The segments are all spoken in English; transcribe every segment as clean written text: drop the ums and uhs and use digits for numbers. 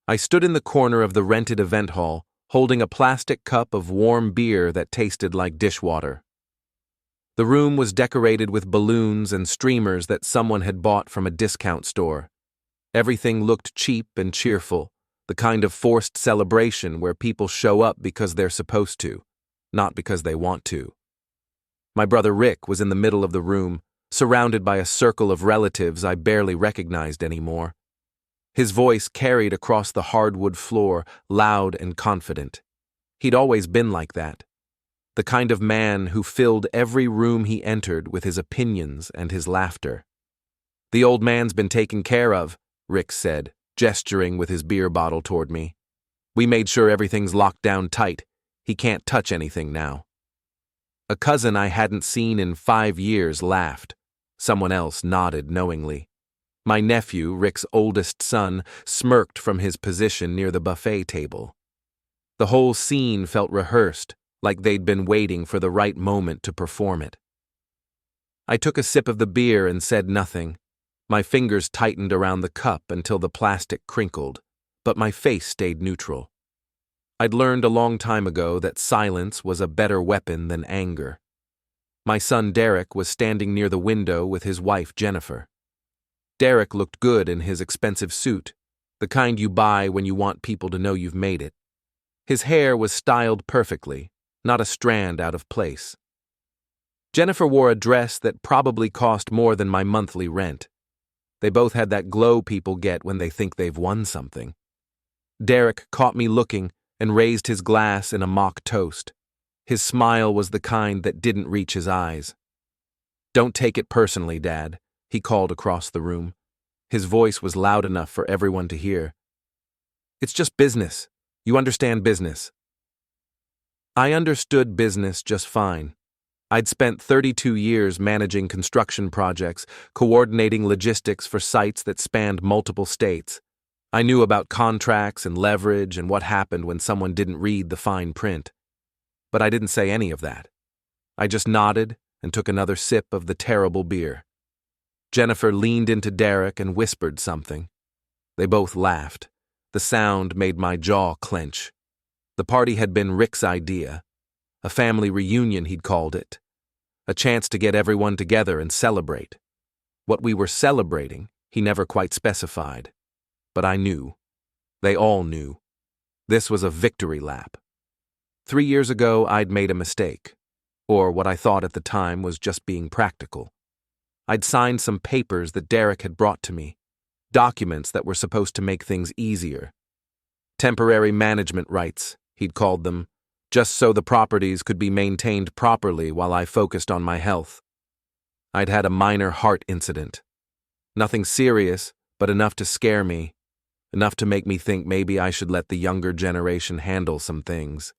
I stood in the corner of the rented event hall, holding a plastic cup of warm beer that tasted like dishwater. The room was decorated with balloons and streamers that someone had bought from a discount store. Everything looked cheap and cheerful, the kind of forced celebration where people show up because they're supposed to, not because they want to. My brother Rick was in the middle of the room, surrounded by a circle of relatives I barely recognized anymore. His voice carried across the hardwood floor, loud and confident. He'd always been like that. The kind of man who filled every room he entered with his opinions and his laughter. "The old man's been taken care of," Rick said, gesturing with his beer bottle toward me. "We made sure everything's locked down tight. He can't touch anything now." A cousin I hadn't seen in 5 years laughed. Someone else nodded knowingly. My nephew, Rick's oldest son, smirked from his position near the buffet table. The whole scene felt rehearsed, like they'd been waiting for the right moment to perform it. I took a sip of the beer and said nothing. My fingers tightened around the cup until the plastic crinkled, but my face stayed neutral. I'd learned a long time ago that silence was a better weapon than anger. My son Derek was standing near the window with his wife Jennifer. Derek looked good in his expensive suit, the kind you buy when you want people to know you've made it. His hair was styled perfectly, not a strand out of place. Jennifer wore a dress that probably cost more than my monthly rent. They both had that glow people get when they think they've won something. Derek caught me looking and raised his glass in a mock toast. His smile was the kind that didn't reach his eyes. "Don't take it personally, Dad," he called across the room. His voice was loud enough for everyone to hear. "It's just business. You understand business." I understood business just fine. I'd spent 32 years managing construction projects, coordinating logistics for sites that spanned multiple states. I knew about contracts and leverage and what happened when someone didn't read the fine print. But I didn't say any of that. I just nodded and took another sip of the terrible beer. Jennifer leaned into Derek and whispered something. They both laughed. The sound made my jaw clench. The party had been Rick's idea. A family reunion, he'd called it. A chance to get everyone together and celebrate. What we were celebrating, he never quite specified. But I knew. They all knew. This was a victory lap. 3 years ago, I'd made a mistake. Or what I thought at the time was just being practical. I'd signed some papers that Derek had brought to me. Documents that were supposed to make things easier. Temporary management rights, he'd called them, just so the properties could be maintained properly while I focused on my health. I'd had a minor heart incident. Nothing serious, but enough to scare me. Enough to make me think maybe I should let the younger generation handle some things.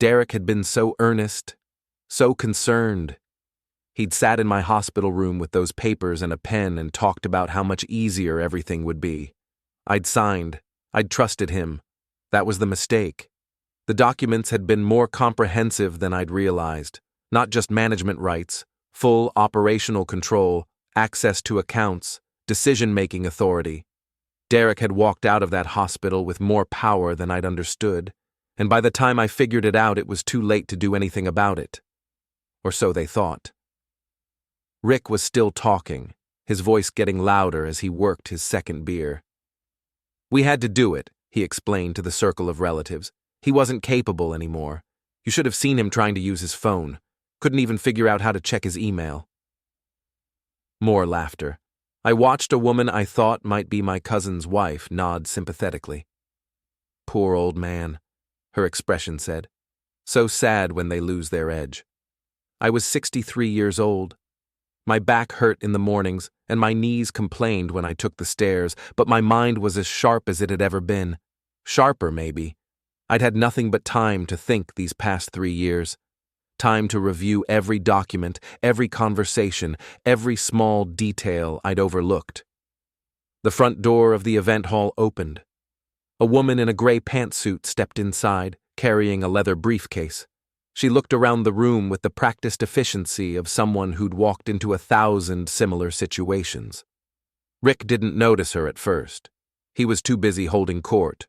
Derek had been so earnest, so concerned. He'd sat in my hospital room with those papers and a pen and talked about how much easier everything would be. I'd signed. I'd trusted him. That was the mistake. The documents had been more comprehensive than I'd realized. Not just management rights, full operational control, access to accounts, decision-making authority. Derek had walked out of that hospital with more power than I'd understood, and by the time I figured it out, it was too late to do anything about it. Or so they thought. Rick was still talking, his voice getting louder as he worked his second beer. "We had to do it," he explained to the circle of relatives. "He wasn't capable anymore. You should have seen him trying to use his phone. Couldn't even figure out how to check his email." More laughter. I watched a woman I thought might be my cousin's wife nod sympathetically. "Poor old man," her expression said. "So sad when they lose their edge." I was 63 years old. My back hurt in the mornings, and my knees complained when I took the stairs, but my mind was as sharp as it had ever been. Sharper, maybe. I'd had nothing but time to think these past 3 years. Time to review every document, every conversation, every small detail I'd overlooked. The front door of the event hall opened. A woman in a gray pantsuit stepped inside, carrying a leather briefcase. She looked around the room with the practiced efficiency of someone who'd walked into 1,000 similar situations. Rick didn't notice her at first. He was too busy holding court.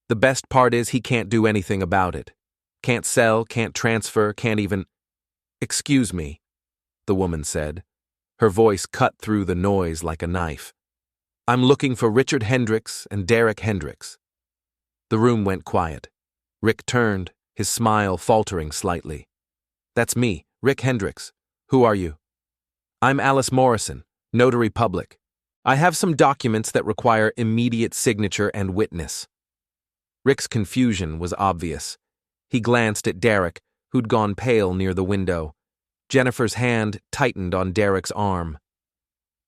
The best part is he can't do anything about it. Can't sell, can't transfer, can't even— "Excuse me," the woman said. Her voice cut through the noise like a knife. "I'm looking for Richard Hendricks and Derek Hendricks." The room went quiet. Rick turned, his smile faltering slightly. "That's me, Rick Hendricks. Who are you?" "I'm Alice Morrison, notary public. I have some documents that require immediate signature and witness." Rick's confusion was obvious. He glanced at Derek, who'd gone pale near the window. Jennifer's hand tightened on Derek's arm.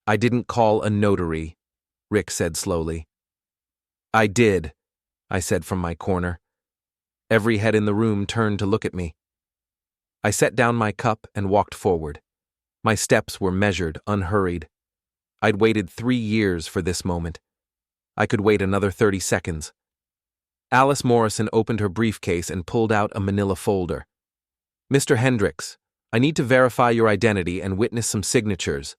"I didn't call a notary," Rick said slowly. "I did," I said from my corner. Every head in the room turned to look at me. I set down my cup and walked forward. My steps were measured, unhurried. I'd waited 3 years for this moment. I could wait another 30 seconds. Alice Morrison opened her briefcase and pulled out a manila folder. "Mr. Hendricks, I need to verify your identity and witness some signatures.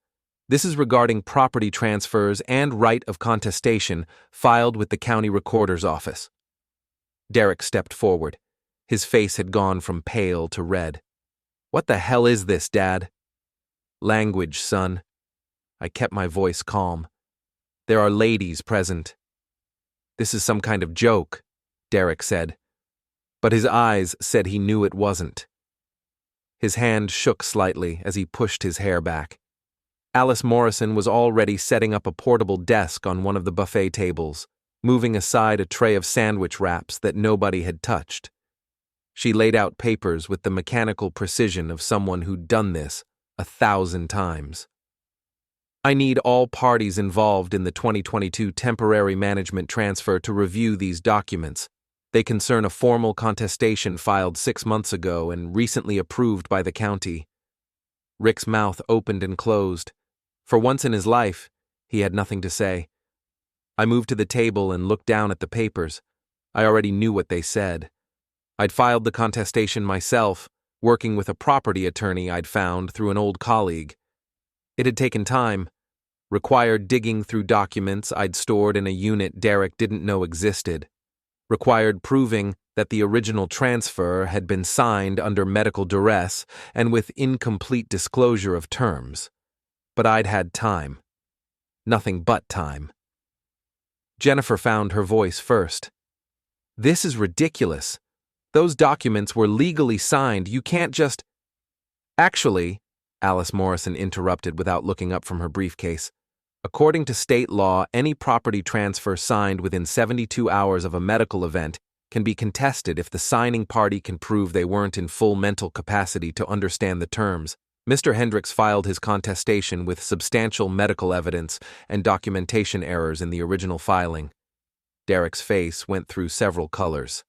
This is regarding property transfers and right of contestation filed with the county recorder's office." Derek stepped forward. His face had gone from pale to red. "What the hell is this, Dad?" "Language, son." I kept my voice calm. "There are ladies present." "This is some kind of joke," Derek said. But his eyes said he knew it wasn't. His hand shook slightly as he pushed his hair back. Alice Morrison was already setting up a portable desk on one of the buffet tables, moving aside a tray of sandwich wraps that nobody had touched. She laid out papers with the mechanical precision of someone who'd done this 1,000 times. "I need all parties involved in the 2022 temporary management transfer to review these documents. They concern a formal contestation filed 6 months ago and recently approved by the county." Rick's mouth opened and closed. For once in his life, he had nothing to say. I moved to the table and looked down at the papers. I already knew what they said. I'd filed the contestation myself, working with a property attorney I'd found through an old colleague. It had taken time, required digging through documents I'd stored in a unit Derek didn't know existed, required proving that the original transfer had been signed under medical duress and with incomplete disclosure of terms. But I'd had time. Nothing but time. Jennifer found her voice first. "This is ridiculous. Those documents were legally signed. You can't just—" "Actually," Alice Morrison interrupted without looking up from her briefcase, "according to state law, any property transfer signed within 72 hours of a medical event can be contested if the signing party can prove they weren't in full mental capacity to understand the terms. Mr. Hendricks filed his contestation with substantial medical evidence and documentation errors in the original filing." Derek's face went through several colors.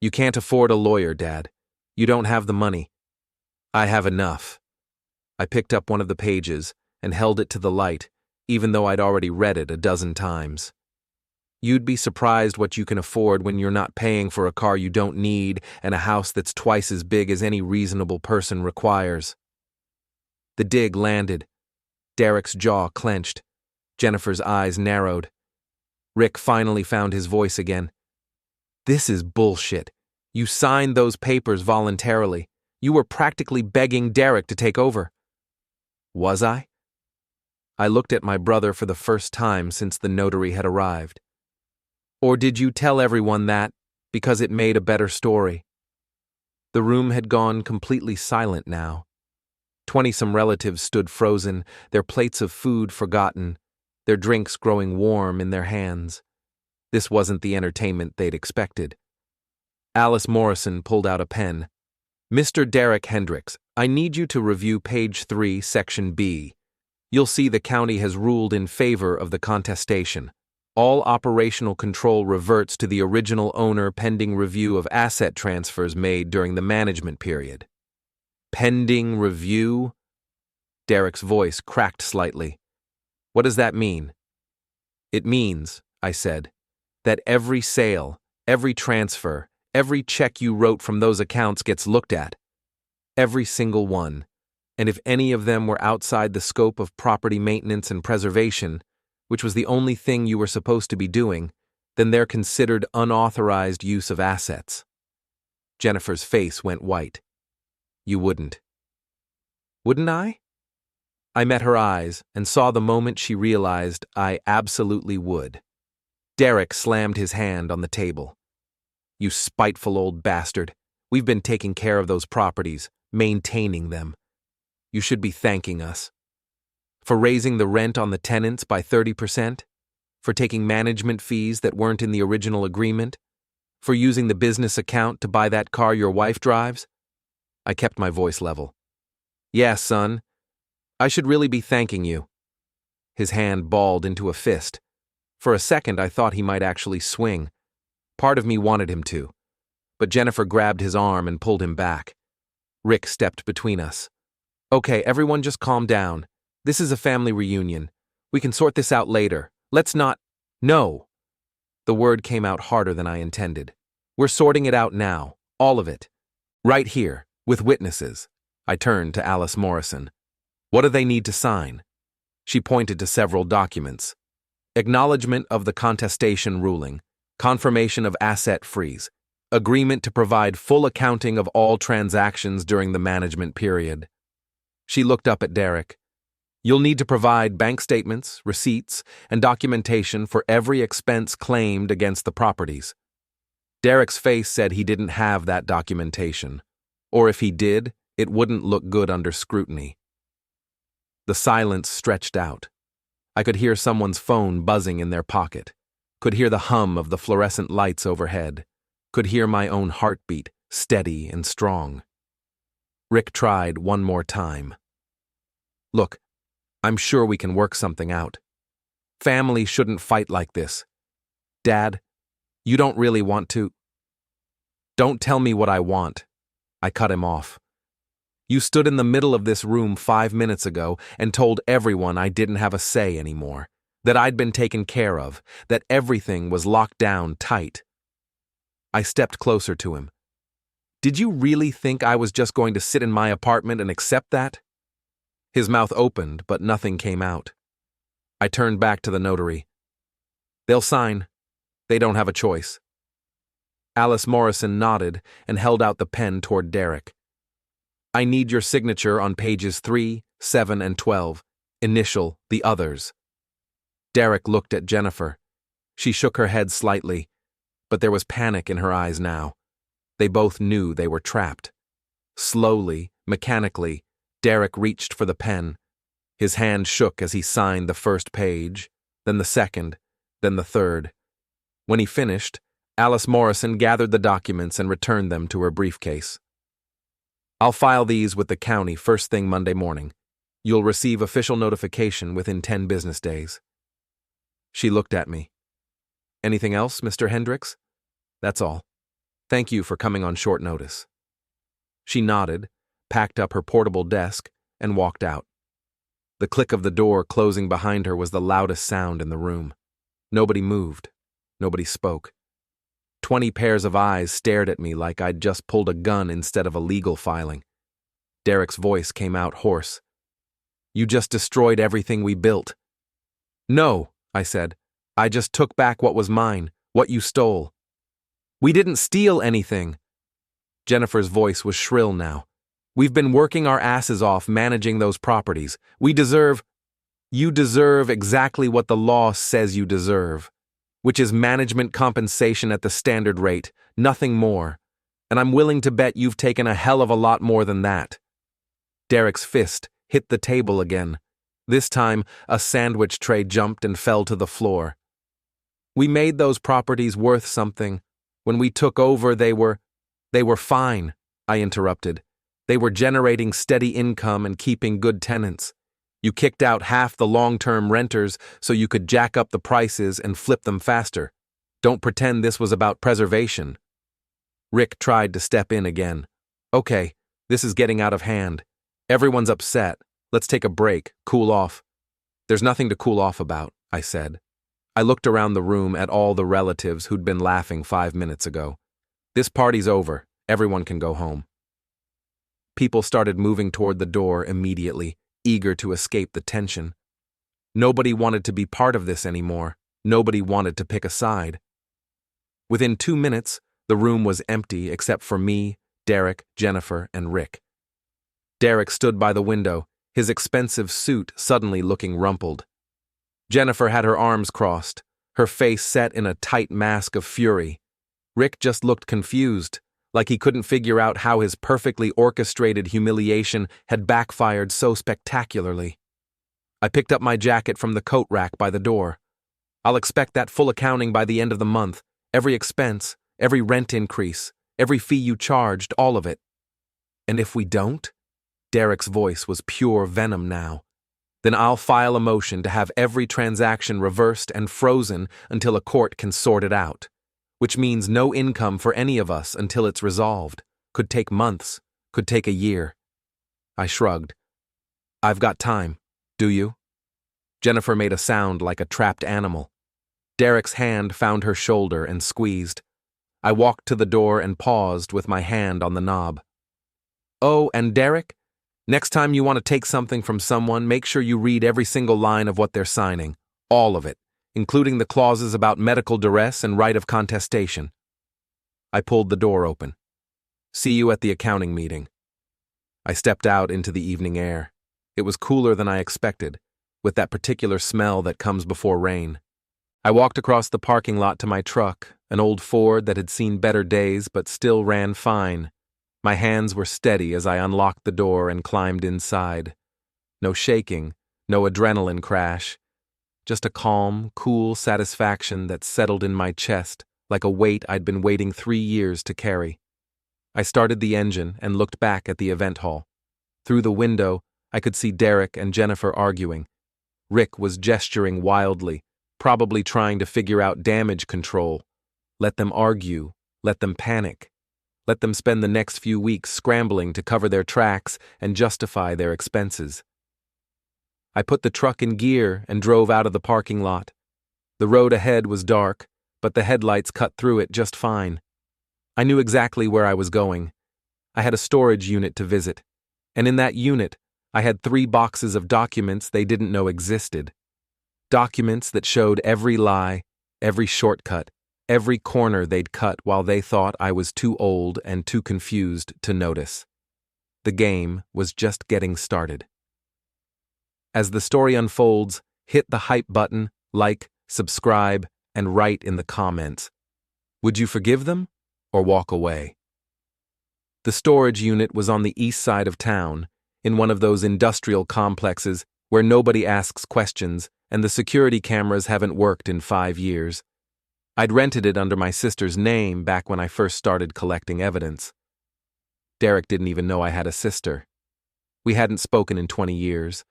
"You can't afford a lawyer, Dad. You don't have the money." "I have enough." I picked up one of the pages and held it to the light, even though I'd already read it a dozen times. "You'd be surprised what you can afford when you're not paying for a car you don't need and a house that's twice as big as any reasonable person requires." The dig landed. Derek's jaw clenched. Jennifer's eyes narrowed. Rick finally found his voice again. "This is bullshit. You signed those papers voluntarily. You were practically begging Derek to take over." "Was I?" I looked at my brother for the first time since the notary had arrived. "Or did you tell everyone that because it made a better story?" The room had gone completely silent now. 20-some relatives stood frozen, their plates of food forgotten, their drinks growing warm in their hands. This wasn't the entertainment they'd expected. Alice Morrison pulled out a pen. "Mr. Derek Hendricks, I need you to review page 3, section B. You'll see the county has ruled in favor of the contestation. All operational control reverts to the original owner pending review of asset transfers made during the management period." "Pending review?" Derek's voice cracked slightly. "What does that mean?" "It means," I said, "that every sale, every transfer, every check you wrote from those accounts gets looked at. Every single one. And if any of them were outside the scope of property maintenance and preservation, which was the only thing you were supposed to be doing, then they're considered unauthorized use of assets. Jennifer's face went white. You wouldn't. Wouldn't I? I met her eyes and saw the moment she realized I absolutely would. Derek slammed his hand on the table. You spiteful old bastard. We've been taking care of those properties, maintaining them. You should be thanking us. For raising the rent on the tenants by 30%? For taking management fees that weren't in the original agreement? For using the business account to buy that car your wife drives? I kept my voice level. Yeah, son. I should really be thanking you. His hand balled into a fist. For a second, I thought he might actually swing. Part of me wanted him to. But Jennifer grabbed his arm and pulled him back. Rick stepped between us. Okay, everyone just calm down. This is a family reunion. We can sort this out later. Let's not… No! The word came out harder than I intended. We're sorting it out now. All of it. Right here, with witnesses. I turned to Alice Morrison. What do they need to sign? She pointed to several documents. Acknowledgement of the contestation ruling, confirmation of asset freeze, agreement to provide full accounting of all transactions during the management period. She looked up at Derek. You'll need to provide bank statements, receipts, and documentation for every expense claimed against the properties. Derek's face said he didn't have that documentation, or if he did, it wouldn't look good under scrutiny. The silence stretched out. I could hear someone's phone buzzing in their pocket, could hear the hum of the fluorescent lights overhead, could hear my own heartbeat, steady and strong. Rick tried one more time. Look, I'm sure we can work something out. Family shouldn't fight like this. Dad, you don't really want to… Don't tell me what I want. I cut him off. You stood in the middle of this room 5 minutes ago and told everyone I didn't have a say anymore, that I'd been taken care of, that everything was locked down tight. I stepped closer to him. Did you really think I was just going to sit in my apartment and accept that? His mouth opened, but nothing came out. I turned back to the notary. They'll sign. They don't have a choice. Alice Morrison nodded and held out the pen toward Derek. I need your signature on pages 3, 7, and 12. Initial the others. Derek looked at Jennifer. She shook her head slightly, but there was panic in her eyes now. They both knew they were trapped. Slowly, mechanically, Derek reached for the pen. His hand shook as he signed the first page, then the second, then the third. When he finished, Alice Morrison gathered the documents and returned them to her briefcase. I'll file these with the county first thing Monday morning. You'll receive official notification within 10 business days. She looked at me. Anything else, Mr. Hendricks? That's all. Thank you for coming on short notice. She nodded, packed up her portable desk, and walked out. The click of the door closing behind her was the loudest sound in the room. Nobody moved. Nobody spoke. 20 pairs of eyes stared at me like I'd just pulled a gun instead of a legal filing. Derek's voice came out hoarse. You just destroyed everything we built. No, I said. I just took back what was mine, what you stole. We didn't steal anything. Jennifer's voice was shrill now. We've been working our asses off managing those properties. You deserve exactly what the law says you deserve, which is management compensation at the standard rate, nothing more. And I'm willing to bet you've taken a hell of a lot more than that. Derek's fist hit the table again. This time, a sandwich tray jumped and fell to the floor. We made those properties worth something. When we took over, they were fine, I interrupted. They were generating steady income and keeping good tenants. You kicked out half the long-term renters so you could jack up the prices and flip them faster. Don't pretend this was about preservation. Rick tried to step in again. Okay, this is getting out of hand. Everyone's upset. Let's take a break, cool off. There's nothing to cool off about, I said. I looked around the room at all the relatives who'd been laughing 5 minutes ago. This party's over. Everyone can go home. People started moving toward the door immediately, eager to escape the tension. Nobody wanted to be part of this anymore. Nobody wanted to pick a side. Within 2 minutes, the room was empty except for me, Derek, Jennifer, and Rick. Derek stood by the window, his expensive suit suddenly looking rumpled. Jennifer had her arms crossed, her face set in a tight mask of fury. Rick just looked confused, like he couldn't figure out how his perfectly orchestrated humiliation had backfired so spectacularly. I picked up my jacket from the coat rack by the door. I'll expect that full accounting by the end of the month, every expense, every rent increase, every fee you charged, all of it. And if we don't? Derek's voice was pure venom now. Then I'll file a motion to have every transaction reversed and frozen until a court can sort it out, which means no income for any of us until it's resolved. Could take months, could take a year. I shrugged. I've got time. Do you? Jennifer made a sound like a trapped animal. Derek's hand found her shoulder and squeezed. I walked to the door and paused with my hand on the knob. Oh, and Derek? Next time you want to take something from someone, make sure you read every single line of what they're signing. All of it, including the clauses about medical duress and right of contestation. I pulled the door open. See you at the accounting meeting. I stepped out into the evening air. It was cooler than I expected, with that particular smell that comes before rain. I walked across the parking lot to my truck, an old Ford that had seen better days but still ran fine. My hands were steady as I unlocked the door and climbed inside. No shaking, no adrenaline crash. Just a calm, cool satisfaction that settled in my chest like a weight I'd been waiting 3 years to carry. I started the engine and looked back at the event hall. Through the window, I could see Derek and Jennifer arguing. Rick was gesturing wildly, probably trying to figure out damage control. Let them argue, let them panic. Let them spend the next few weeks scrambling to cover their tracks and justify their expenses. I put the truck in gear and drove out of the parking lot. The road ahead was dark, but the headlights cut through it just fine. I knew exactly where I was going. I had a storage unit to visit, and in that unit, I had 3 boxes of documents they didn't know existed. Documents that showed every lie, every shortcut, every corner they'd cut while they thought I was too old and too confused to notice. The game was just getting started. As the story unfolds, hit the hype button, like, subscribe, and write in the comments. Would you forgive them or walk away? The storage unit was on the east side of town, in one of those industrial complexes where nobody asks questions and the security cameras haven't worked in 5 years. I'd rented it under my sister's name back when I first started collecting evidence. Derek didn't even know I had a sister. We hadn't spoken in 20 years.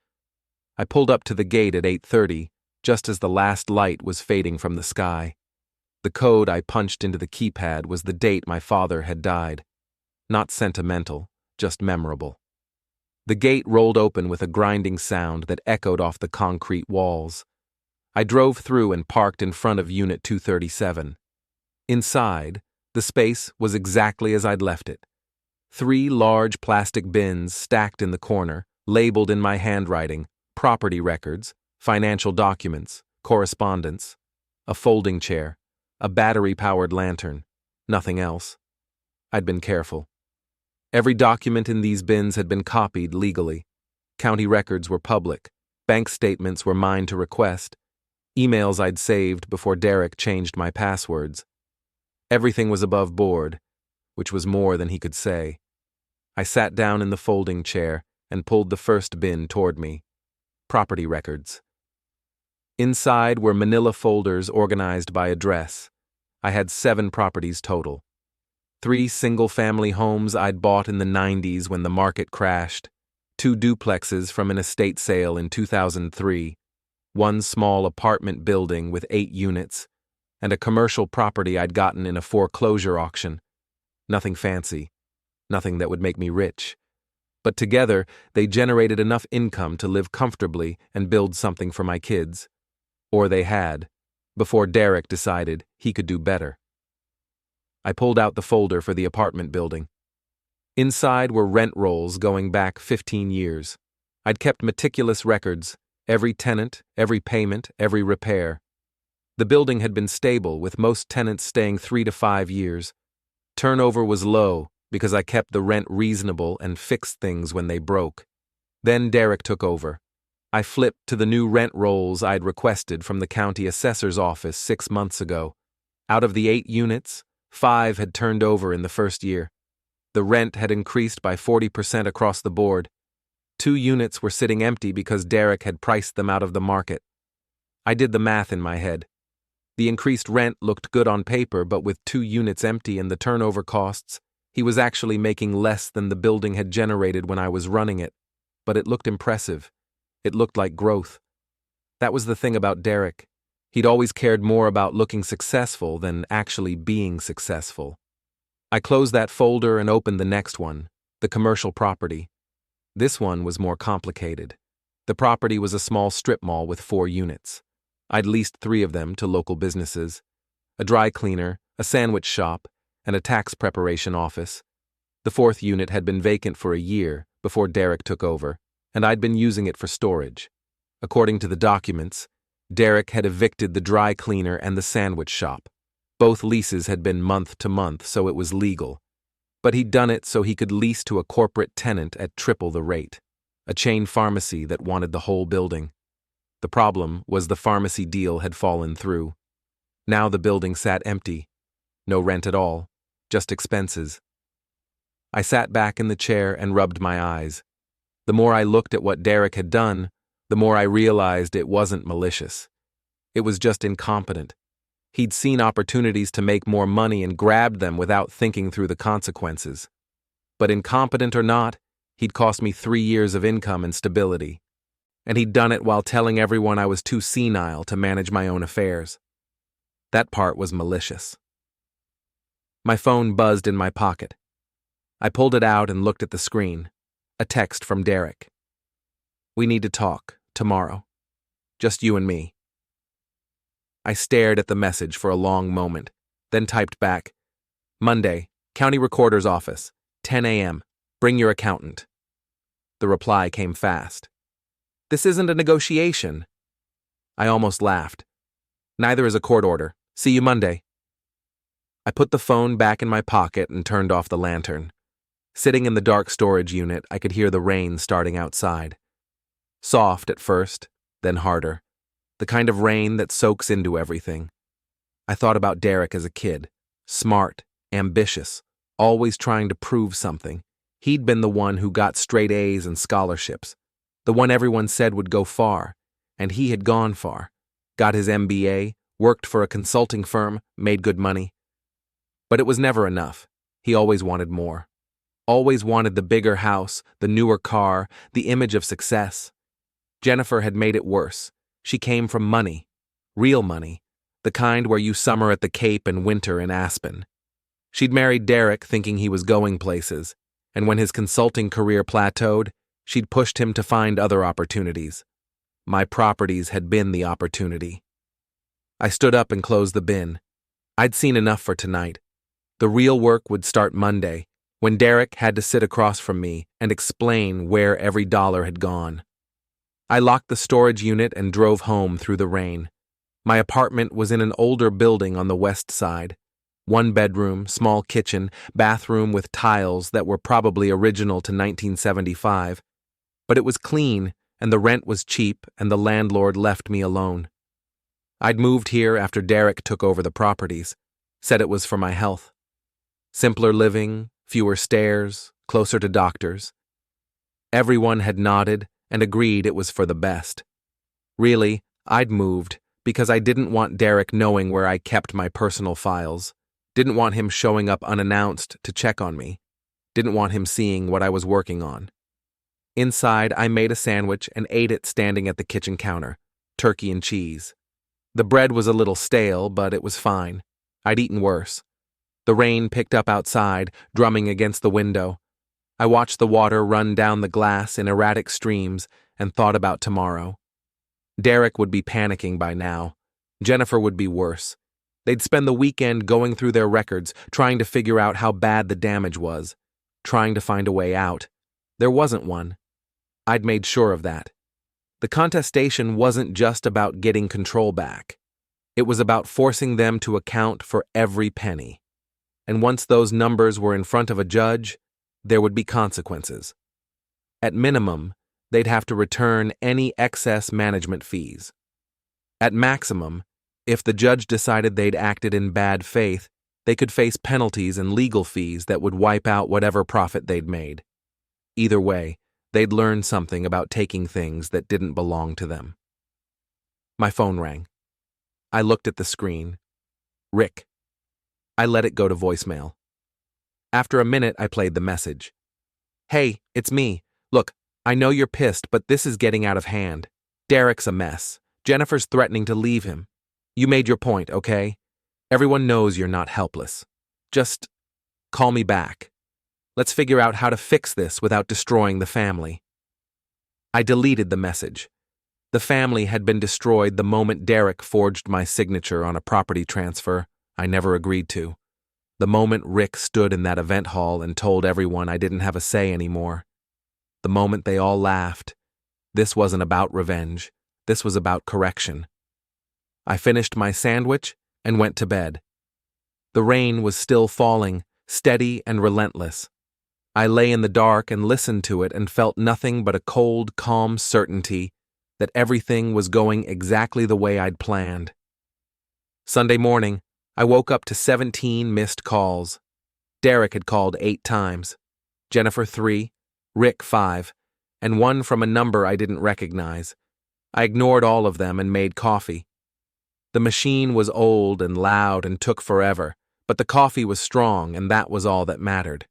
I pulled up to the gate at 8:30, just as the last light was fading from the sky. The code I punched into the keypad was the date my father had died. Not sentimental, just memorable. The gate rolled open with a grinding sound that echoed off the concrete walls. I drove through and parked in front of Unit 237. Inside, the space was exactly as I'd left it. 3 large plastic bins stacked in the corner, labeled in my handwriting, property records, financial documents, correspondence, a folding chair, a battery-powered lantern, nothing else. I'd been careful. Every document in these bins had been copied legally. County records were public. Bank statements were mine to request. Emails I'd saved before Derek changed my passwords. Everything was above board, which was more than he could say. I sat down in the folding chair and pulled the first bin toward me. Property records. Inside were manila folders organized by address. I had 7 properties total. 3 single-family homes I'd bought in the 90s when the market crashed, 2 duplexes from an estate sale in 2003, 1 small apartment building with 8 units, and a commercial property I'd gotten in a foreclosure auction. Nothing fancy, nothing that would make me rich. But together, they generated enough income to live comfortably and build something for my kids. Or they had, before Derek decided he could do better. I pulled out the folder for the apartment building. Inside were rent rolls going back 15 years. I'd kept meticulous records, Every tenant, every payment, every repair. The building had been stable, with most tenants staying 3 to 5 years. Turnover was low because I kept the rent reasonable and fixed things when they broke. Then Derek took over. I flipped to the new rent rolls I'd requested from the county assessor's office 6 months ago. Out of the 8 units, 5 had turned over in the first year. The rent had increased by 40% across the board. 2 units were sitting empty because Derek had priced them out of the market. I did the math in my head. The increased rent looked good on paper, but with 2 units empty and the turnover costs, he was actually making less than the building had generated when I was running it. But it looked impressive. It looked like growth. That was the thing about Derek. He'd always cared more about looking successful than actually being successful. I closed that folder and opened the next one, the commercial property. This one was more complicated. The property was a small strip mall with 4 units. I'd leased 3 of them to local businesses: a dry cleaner, a sandwich shop, and a tax preparation office. The 4th unit had been vacant for a year before Derek took over, and I'd been using it for storage. According to the documents, Derek had evicted the dry cleaner and the sandwich shop. Both leases had been month to month, so it was legal. But he'd done it so he could lease to a corporate tenant at triple the rate, a chain pharmacy that wanted the whole building. The problem was the pharmacy deal had fallen through. Now the building sat empty. No rent at all, just expenses. I sat back in the chair and rubbed my eyes. The more I looked at what Derek had done, the more I realized it wasn't malicious. It was just incompetent. He'd seen opportunities to make more money and grabbed them without thinking through the consequences. But incompetent or not, he'd cost me 3 years of income and stability. And he'd done it while telling everyone I was too senile to manage my own affairs. That part was malicious. My phone buzzed in my pocket. I pulled it out and looked at the screen. A text from Derek. "We need to talk, tomorrow. Just you and me." I stared at the message for a long moment, then typed back, "Monday, County Recorder's Office, 10 a.m. Bring your accountant." The reply came fast. "This isn't a negotiation." I almost laughed. "Neither is a court order. See you Monday." I put the phone back in my pocket and turned off the lantern. Sitting in the dark storage unit, I could hear the rain starting outside. Soft at first, then harder. The kind of rain that soaks into everything. I thought about Derek as a kid. Smart, ambitious, always trying to prove something. He'd been the one who got straight A's and scholarships. The one everyone said would go far. And he had gone far. Got his MBA, worked for a consulting firm, made good money. But it was never enough. He always wanted more. Always wanted the bigger house, the newer car, the image of success. Jennifer had made it worse. She came from money. Real money. The kind where you summer at the Cape and winter in Aspen. She'd married Derek thinking he was going places, and when his consulting career plateaued, she'd pushed him to find other opportunities. My properties had been the opportunity. I stood up and closed the bin. I'd seen enough for tonight. The real work would start Monday, when Derek had to sit across from me and explain where every dollar had gone. I locked the storage unit and drove home through the rain. My apartment was in an older building on the west side. 1 bedroom, small kitchen, bathroom with tiles that were probably original to 1975. But it was clean, and the rent was cheap, and the landlord left me alone. I'd moved here after Derek took over the properties, said it was for my health. Simpler living, fewer stairs, closer to doctors. Everyone had nodded and agreed it was for the best. Really, I'd moved because I didn't want Derek knowing where I kept my personal files, didn't want him showing up unannounced to check on me, didn't want him seeing what I was working on. Inside, I made a sandwich and ate it standing at the kitchen counter, turkey and cheese. The bread was a little stale, but it was fine. I'd eaten worse. The rain picked up outside, drumming against the window. I watched the water run down the glass in erratic streams and thought about tomorrow. Derek would be panicking by now. Jennifer would be worse. They'd spend the weekend going through their records, trying to figure out how bad the damage was, trying to find a way out. There wasn't one. I'd made sure of that. The contestation wasn't just about getting control back. It was about forcing them to account for every penny. And once those numbers were in front of a judge, there would be consequences. At minimum, they'd have to return any excess management fees. At maximum, if the judge decided they'd acted in bad faith, they could face penalties and legal fees that would wipe out whatever profit they'd made. Either way, they'd learn something about taking things that didn't belong to them. My phone rang. I looked at the screen. Rick. I let it go to voicemail. After a minute, I played the message. Hey, it's me. Look, I know you're pissed, but this is getting out of hand. Derek's a mess. Jennifer's threatening to leave him. You made your point, okay? Everyone knows you're not helpless. Just call me back. Let's figure out how to fix this without destroying the family. I deleted the message. The family had been destroyed the moment Derek forged my signature on a property transfer I never agreed to. The moment Rick stood in that event hall and told everyone I didn't have a say anymore. The moment they all laughed. This wasn't about revenge. This was about correction. I finished my sandwich and went to bed. The rain was still falling, steady and relentless. I lay in the dark and listened to it and felt nothing but a cold, calm certainty that everything was going exactly the way I'd planned. Sunday morning, I woke up to 17 missed calls. Derek had called 8 times, Jennifer 3, Rick 5, and one from a number I didn't recognize. I ignored all of them and made coffee. The machine was old and loud and took forever, but the coffee was strong and that was all that mattered.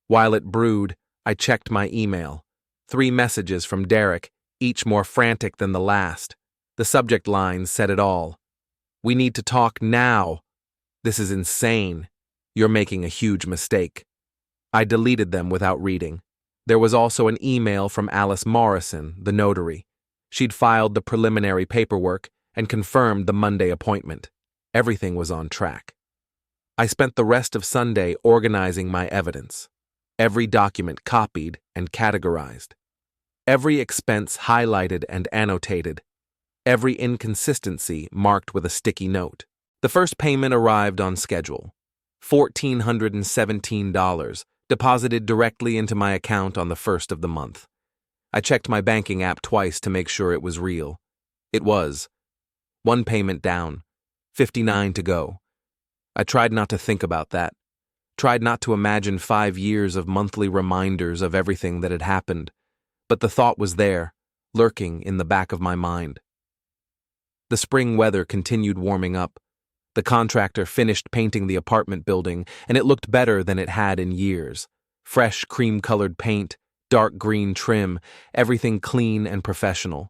While it brewed, I checked my email. 3 messages from Derek, each more frantic than the last. The subject line said it all. We need to talk now. This is insane. You're making a huge mistake. I deleted them without reading. There was also an email from Alice Morrison, the notary. She'd filed the preliminary paperwork and confirmed the Monday appointment. Everything was on track. I spent the rest of Sunday organizing my evidence. Every document copied and categorized. Every expense highlighted and annotated. Every inconsistency marked with a sticky note. The first payment arrived on schedule. $1,417, deposited directly into my account on the 1st of the month. I checked my banking app twice to make sure it was real. It was. 1 payment down, 59 to go. I tried not to think about that. Tried not to imagine 5 years of monthly reminders of everything that had happened. But the thought was there, lurking in the back of my mind. The spring weather continued warming up. The contractor finished painting the apartment building, and it looked better than it had in years. Fresh cream-colored paint, dark green trim, everything clean and professional.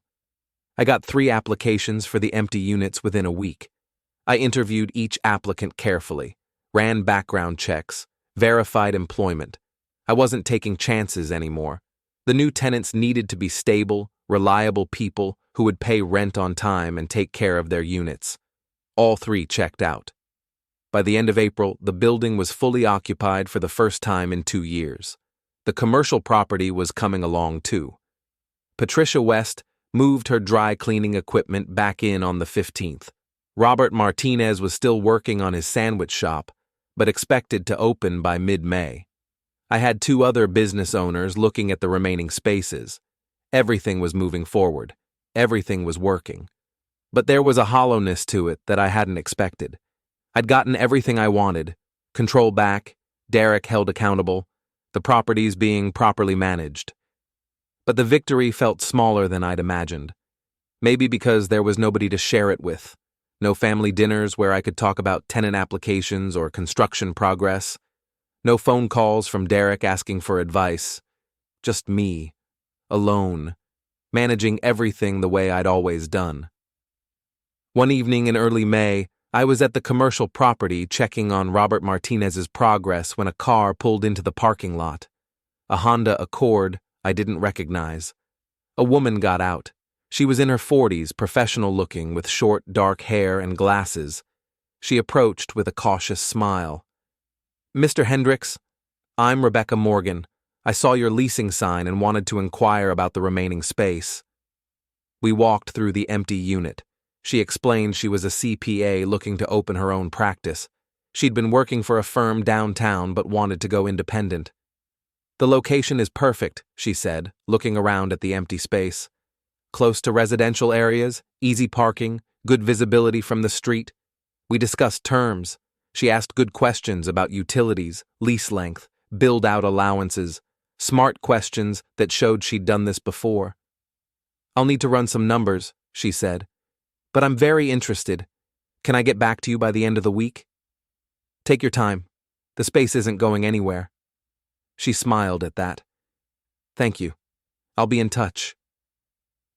I got 3 applications for the empty units within a week. I interviewed each applicant carefully, ran background checks, verified employment. I wasn't taking chances anymore. The new tenants needed to be stable, reliable people who would pay rent on time and take care of their units. All 3 checked out. By the end of April, the building was fully occupied for the first time in 2 years. The commercial property was coming along too. Patricia West moved her dry cleaning equipment back in on the 15th. Robert Martinez was still working on his sandwich shop, but expected to open by mid-May. I had 2 other business owners looking at the remaining spaces. Everything was moving forward. Everything was working. But there was a hollowness to it that I hadn't expected. I'd gotten everything I wanted. Control back, Derek held accountable, the properties being properly managed. But the victory felt smaller than I'd imagined. Maybe because there was nobody to share it with. No family dinners where I could talk about tenant applications or construction progress. No phone calls from Derek asking for advice. Just me, alone, managing everything the way I'd always done. One evening in early May, I was at the commercial property checking on Robert Martinez's progress when a car pulled into the parking lot. A Honda Accord I didn't recognize. A woman got out. She was in her 40s, professional looking, with short, dark hair and glasses. She approached with a cautious smile. "Mr. Hendricks, I'm Rebecca Morgan. I saw your leasing sign and wanted to inquire about the remaining space." We walked through the empty unit. She explained she was a CPA looking to open her own practice. She'd been working for a firm downtown but wanted to go independent. "The location is perfect," she said, looking around at the empty space. "Close to residential areas, easy parking, good visibility from the street." We discussed terms. She asked good questions about utilities, lease length, build-out allowances, smart questions that showed she'd done this before. "I'll need to run some numbers," she said, "but I'm very interested. Can I get back to you by the end of the week?" "Take your time. The space isn't going anywhere." She smiled at that. "Thank you. I'll be in touch."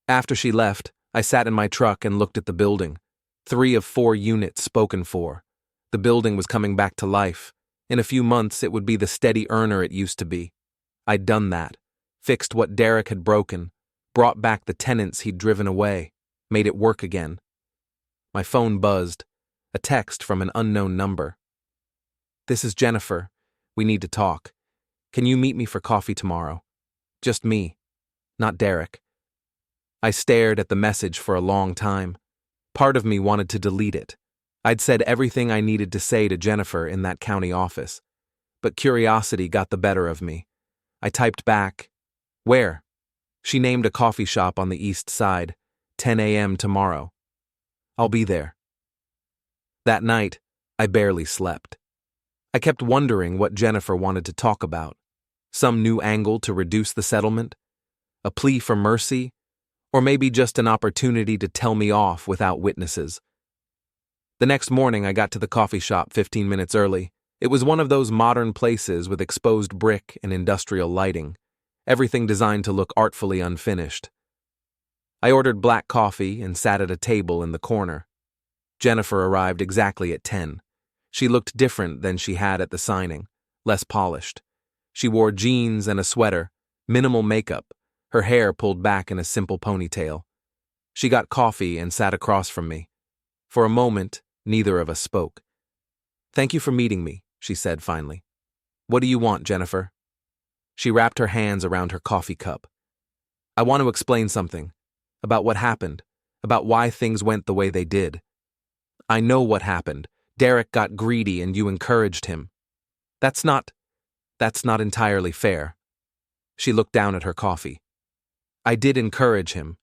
After she left, I sat in my truck and looked at the building. 3 of 4 units spoken for. The building was coming back to life. In a few months, it would be the steady earner it used to be. I'd done that. Fixed what Derek had broken. Brought back the tenants he'd driven away. Made it work again. My phone buzzed. A text from an unknown number. "This is Jennifer. We need to talk. Can you meet me for coffee tomorrow? Just me, not Derek." I stared at the message for a long time. Part of me wanted to delete it. I'd said everything I needed to say to Jennifer in that county office. But curiosity got the better of me. I typed back, "Where?" She named a coffee shop on the east side, 10 a.m. tomorrow. "I'll be there." That night, I barely slept. I kept wondering what Jennifer wanted to talk about. Some new angle to reduce the settlement? A plea for mercy? Or maybe just an opportunity to tell me off without witnesses? The next morning, I got to the coffee shop 15 minutes early. It was one of those modern places with exposed brick and industrial lighting, everything designed to look artfully unfinished. I ordered black coffee and sat at a table in the corner. Jennifer arrived exactly at 10. She looked different than she had at the signing, less polished. She wore jeans and a sweater, minimal makeup, her hair pulled back in a simple ponytail. She got coffee and sat across from me. For a moment, neither of us spoke. "Thank you for meeting me," she said finally. "What do you want, Jennifer?" She wrapped her hands around her coffee cup. "I want to explain something. About what happened. About why things went the way they did. I know what happened. Derek got greedy and you encouraged him. That's not entirely fair." She looked down at her coffee. "I did encourage him.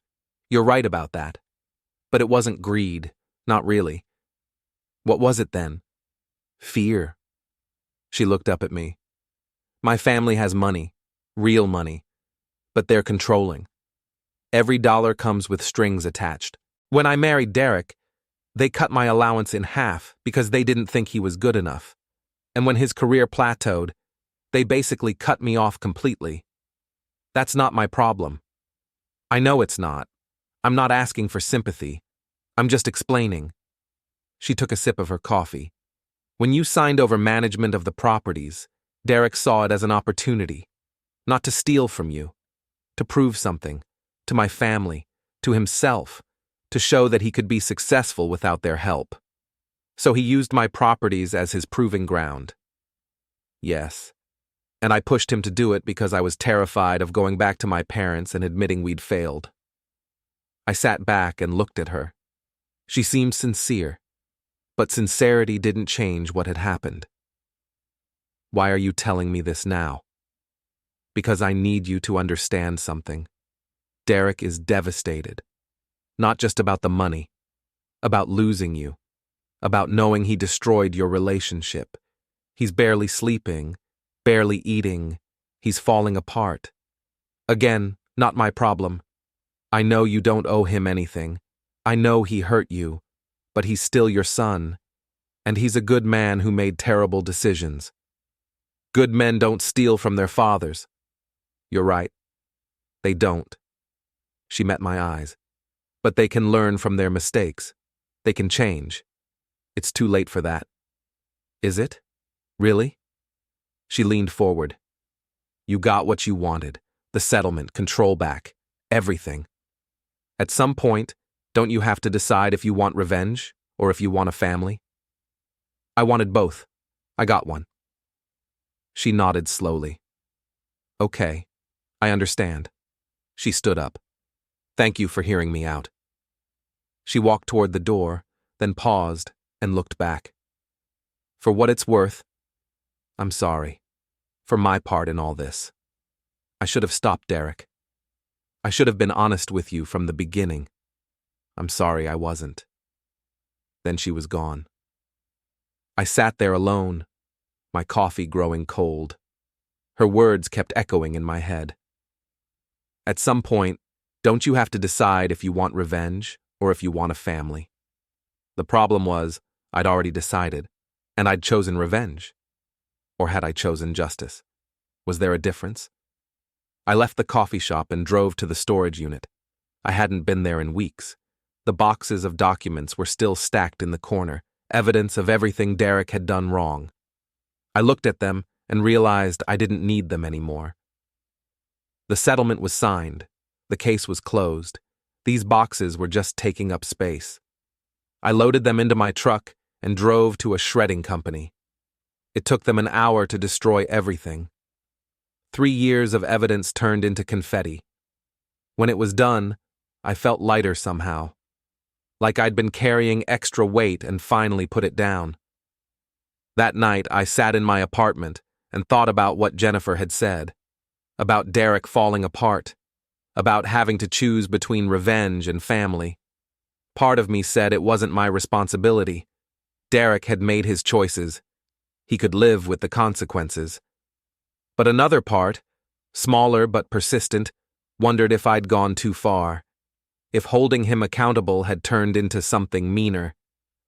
You're right about that. But it wasn't greed. Not really." "What was it then?" "Fear." She looked up at me. "My family has money. Real money. But they're controlling. Every dollar comes with strings attached. When I married Derek, they cut my allowance in half because they didn't think he was good enough. And when his career plateaued, they basically cut me off completely. That's not my problem. I know it's not. I'm not asking for sympathy. I'm just explaining." She took a sip of her coffee. "When you signed over management of the properties, Derek saw it as an opportunity. Not to steal from you. To prove something. To my family. To himself. To show that he could be successful without their help. So he used my properties as his proving ground." "Yes. And I pushed him to do it because I was terrified of going back to my parents and admitting we'd failed." I sat back and looked at her. She seemed sincere, but sincerity didn't change what had happened. "Why are you telling me this now?" "Because I need you to understand something. Derek is devastated. Not just about the money. About losing you. About knowing he destroyed your relationship. He's barely sleeping. Barely eating. He's falling apart. Again, not my problem. I know you don't owe him anything. I know he hurt you. But he's still your son. And he's a good man who made terrible decisions. Good men don't steal from their fathers." "You're right. They don't." She met my eyes. "But they can learn from their mistakes. They can change. It's too late for that." "Is it? Really?" She leaned forward. "You got what you wanted. The settlement, control back. Everything. At some point, don't you have to decide if you want revenge or if you want a family?" "I wanted both. I got one." She nodded slowly. "Okay. I understand." She stood up. Thank you for hearing me out. She walked toward the door, then paused and looked back. For what it's worth, I'm sorry. For my part in all this. I should have stopped Derek. I should have been honest with you from the beginning. I'm sorry I wasn't. Then she was gone. I sat there alone, my coffee growing cold. Her words kept echoing in my head. At some point, don't you have to decide if you want revenge or if you want a family? The problem was, I'd already decided, and I'd chosen revenge. Or had I chosen justice? Was there a difference? I left the coffee shop and drove to the storage unit. I hadn't been there in weeks. The boxes of documents were still stacked in the corner, evidence of everything Derek had done wrong. I looked at them and realized I didn't need them anymore. The settlement was signed. The case was closed. These boxes were just taking up space. I loaded them into my truck and drove to a shredding company. It took them an hour to destroy everything. 3 years of evidence turned into confetti. When it was done, I felt lighter somehow. Like I'd been carrying extra weight and finally put it down. That night, I sat in my apartment and thought about what Jennifer had said. About Derek falling apart. About having to choose between revenge and family. Part of me said it wasn't my responsibility. Derek had made his choices. He could live with the consequences. But another part, smaller but persistent, wondered if I'd gone too far. If holding him accountable had turned into something meaner,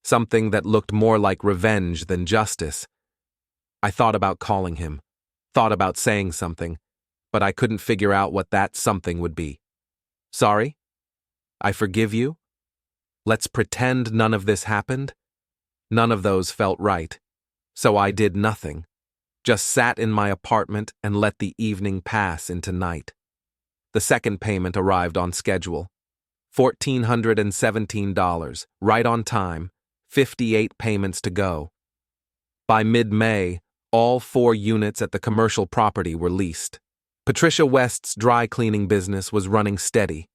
something that looked more like revenge than justice. I thought about calling him, thought about saying something, but I couldn't figure out what that something would be. Sorry? I forgive you? Let's pretend none of this happened? None of those felt right. So I did nothing. Just sat in my apartment and let the evening pass into night. The second payment arrived on schedule. $1,417, right on time, 58 payments to go. By mid-May, all 4 units at the commercial property were leased. Patricia West's dry cleaning business was running steady.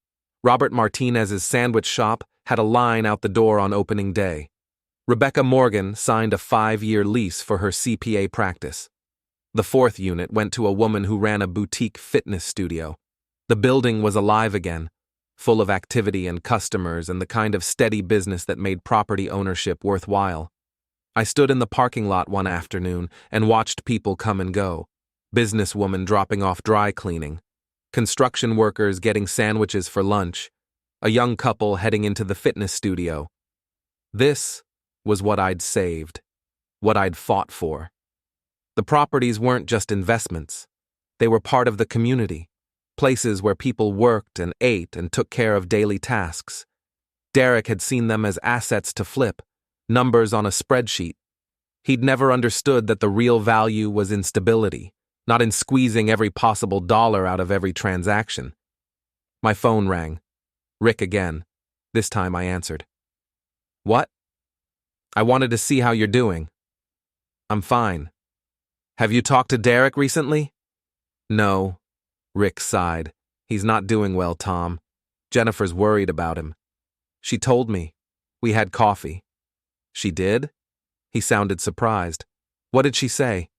Robert Martinez's sandwich shop had a line out the door on opening day. Rebecca Morgan signed a 5-year lease for her CPA practice. The 4th unit went to a woman who ran a boutique fitness studio. The building was alive again, full of activity and customers and the kind of steady business that made property ownership worthwhile. I stood in the parking lot one afternoon and watched people come and go. Businesswomen dropping off dry cleaning, construction workers getting sandwiches for lunch, a young couple heading into the fitness studio. This was what I'd saved, what I'd fought for. The properties weren't just investments. They were part of the community. Places where people worked and ate and took care of daily tasks. Derek had seen them as assets to flip, numbers on a spreadsheet. He'd never understood that the real value was in stability, not in squeezing every possible dollar out of every transaction. My phone rang. Rick again. This time I answered. What? I wanted to see how you're doing. I'm fine. Have you talked to Derek recently? No. Rick sighed. He's not doing well, Tom. Jennifer's worried about him. She told me. We had coffee. She did? He sounded surprised. What did she say?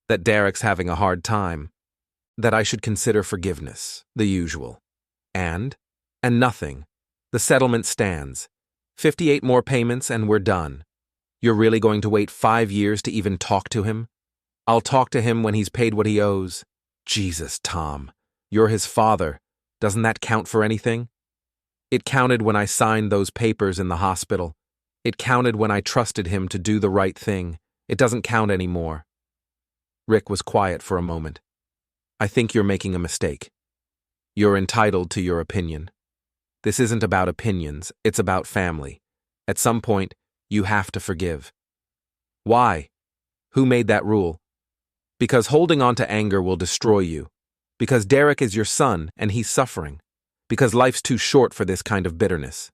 That Derek's having a hard time. That I should consider forgiveness, the usual. And nothing. The settlement stands. 58 more payments and we're done. You're really going to wait 5 years to even talk to him? I'll talk to him when he's paid what he owes. Jesus, Tom. You're his father. Doesn't that count for anything? It counted when I signed those papers in the hospital. It counted when I trusted him to do the right thing. It doesn't count anymore. Rick was quiet for a moment. I think you're making a mistake. You're entitled to your opinion. This isn't about opinions, it's about family. At some point, you have to forgive. Why? Who made that rule? Because holding on to anger will destroy you. Because Derek is your son and he's suffering. Because life's too short for this kind of bitterness.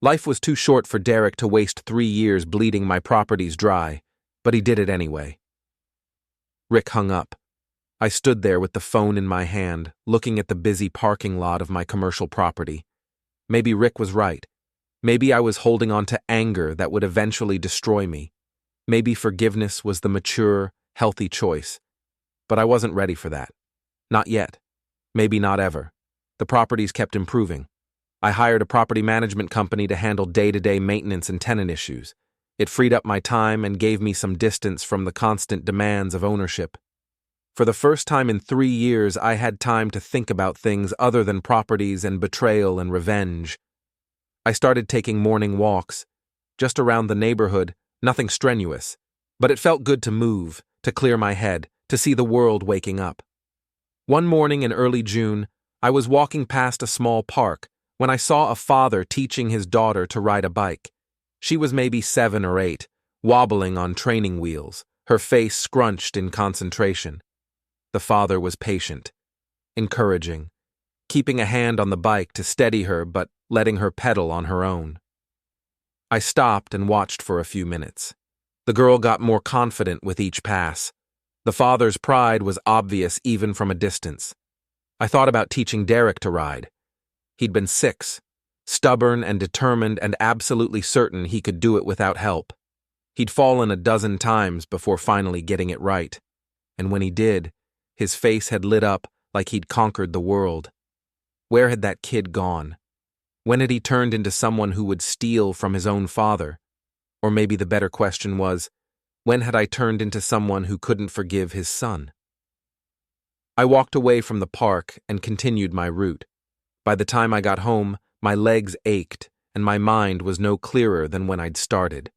Life was too short for Derek to waste 3 years bleeding my properties dry, but he did it anyway. Rick hung up. I stood there with the phone in my hand, looking at the busy parking lot of my commercial property. Maybe Rick was right. Maybe I was holding on to anger that would eventually destroy me. Maybe forgiveness was the mature, healthy choice. But I wasn't ready for that. Not yet. Maybe not ever. The properties kept improving. I hired a property management company to handle day-to-day maintenance and tenant issues. It freed up my time and gave me some distance from the constant demands of ownership. For the first time in 3 years, I had time to think about things other than properties and betrayal and revenge. I started taking morning walks, just around the neighborhood, nothing strenuous. But it felt good to move, to clear my head, to see the world waking up. One morning in early June, I was walking past a small park when I saw a father teaching his daughter to ride a bike. She was maybe 7 or 8, wobbling on training wheels, her face scrunched in concentration. The father was patient, encouraging, keeping a hand on the bike to steady her but letting her pedal on her own. I stopped and watched for a few minutes. The girl got more confident with each pass. The father's pride was obvious even from a distance. I thought about teaching Derek to ride. He'd been 6, stubborn and determined and absolutely certain he could do it without help. He'd fallen a dozen times before finally getting it right. And when he did, his face had lit up like he'd conquered the world. Where had that kid gone? When had he turned into someone who would steal from his own father? Or maybe the better question was, when had I turned into someone who couldn't forgive his son? I walked away from the park and continued my route. By the time I got home, my legs ached and my mind was no clearer than when I'd started.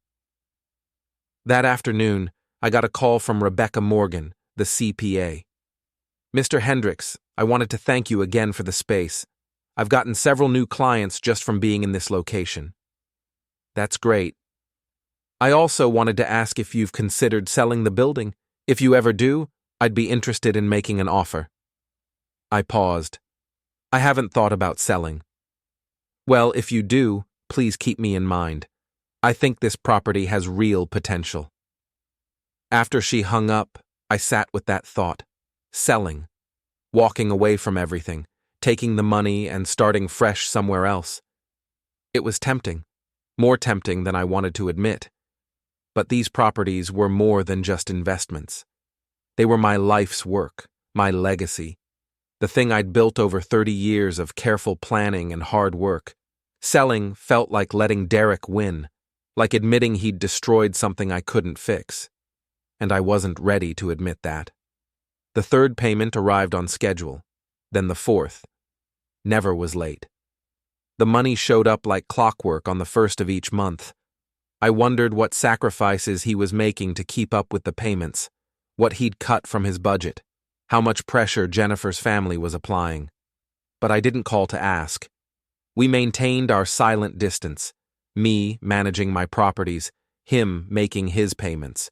That afternoon, I got a call from Rebecca Morgan, the CPA. Mr. Hendricks, I wanted to thank you again for the space. I've gotten several new clients just from being in this location. That's great. I also wanted to ask if you've considered selling the building. If you ever do, I'd be interested in making an offer. I paused. I haven't thought about selling. Well, if you do, please keep me in mind. I think this property has real potential. After she hung up, I sat with that thought. Selling. Walking away from everything. Taking the money and starting fresh somewhere else. It was tempting. More tempting than I wanted to admit. But these properties were more than just investments. They were my life's work, my legacy. The thing I'd built over 30 years of careful planning and hard work. Selling felt like letting Derek win, like admitting he'd destroyed something I couldn't fix. And I wasn't ready to admit that. The 3rd payment arrived on schedule, then the 4th. Never was late. The money showed up like clockwork on the 1st of each month. I wondered what sacrifices he was making to keep up with the payments, what he'd cut from his budget, how much pressure Jennifer's family was applying. But I didn't call to ask. We maintained our silent distance, me managing my properties, him making his payments.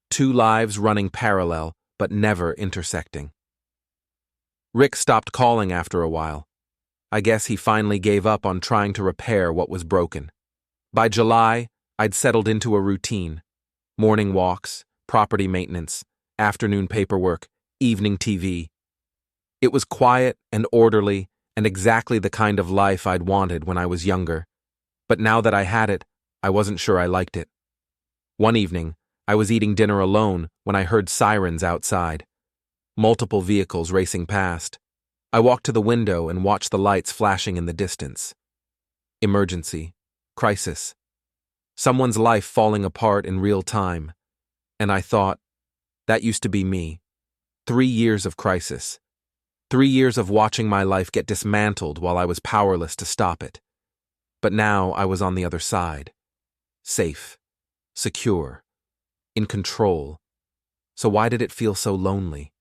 2 lives running parallel, but never intersecting. Rick stopped calling after a while. I guess he finally gave up on trying to repair what was broken. By July, I'd settled into a routine. Morning walks, property maintenance, afternoon paperwork, evening TV. It was quiet and orderly and exactly the kind of life I'd wanted when I was younger. But now that I had it, I wasn't sure I liked it. One evening, I was eating dinner alone when I heard sirens outside. Multiple vehicles racing past. I walked to the window and watched the lights flashing in the distance. Emergency. Crisis. Someone's life falling apart in real time. And I thought, that used to be me. 3 years of crisis. 3 years of watching my life get dismantled while I was powerless to stop it. But now I was on the other side. Safe. Secure. In control. So why did it feel so lonely?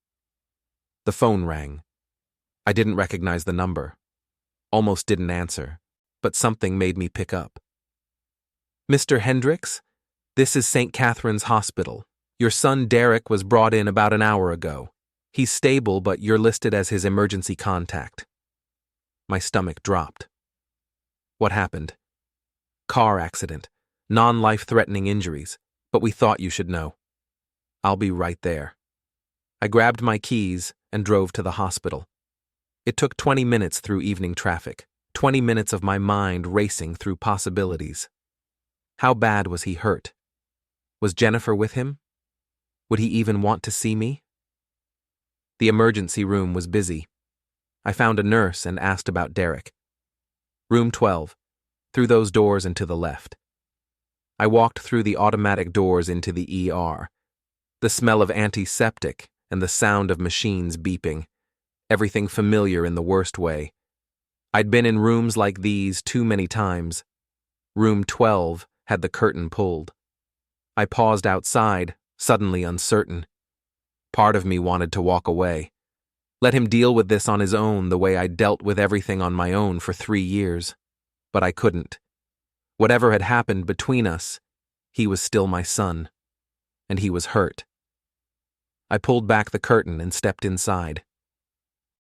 The phone rang. I didn't recognize the number. Almost didn't answer, but something made me pick up. Mr. Hendricks, this is St. Catherine's Hospital. Your son Derek was brought in about an hour ago. He's stable, but you're listed as his emergency contact. My stomach dropped. What happened? Car accident. Non-life-threatening injuries, but we thought you should know. I'll be right there. I grabbed my keys and drove to the hospital. It took 20 minutes through evening traffic, 20 minutes of my mind racing through possibilities. How bad was he hurt? Was Jennifer with him? Would he even want to see me? The emergency room was busy. I found a nurse and asked about Derek. Room 12, through those doors and to the left. I walked through the automatic doors into the ER. The smell of antiseptic and the sound of machines beeping. Everything familiar in the worst way. I'd been in rooms like these too many times. Room 12 had the curtain pulled. I paused outside, suddenly uncertain. Part of me wanted to walk away. Let him deal with this on his own the way I dealt with everything on my own for 3 years. But I couldn't. Whatever had happened between us, he was still my son. And he was hurt. I pulled back the curtain and stepped inside.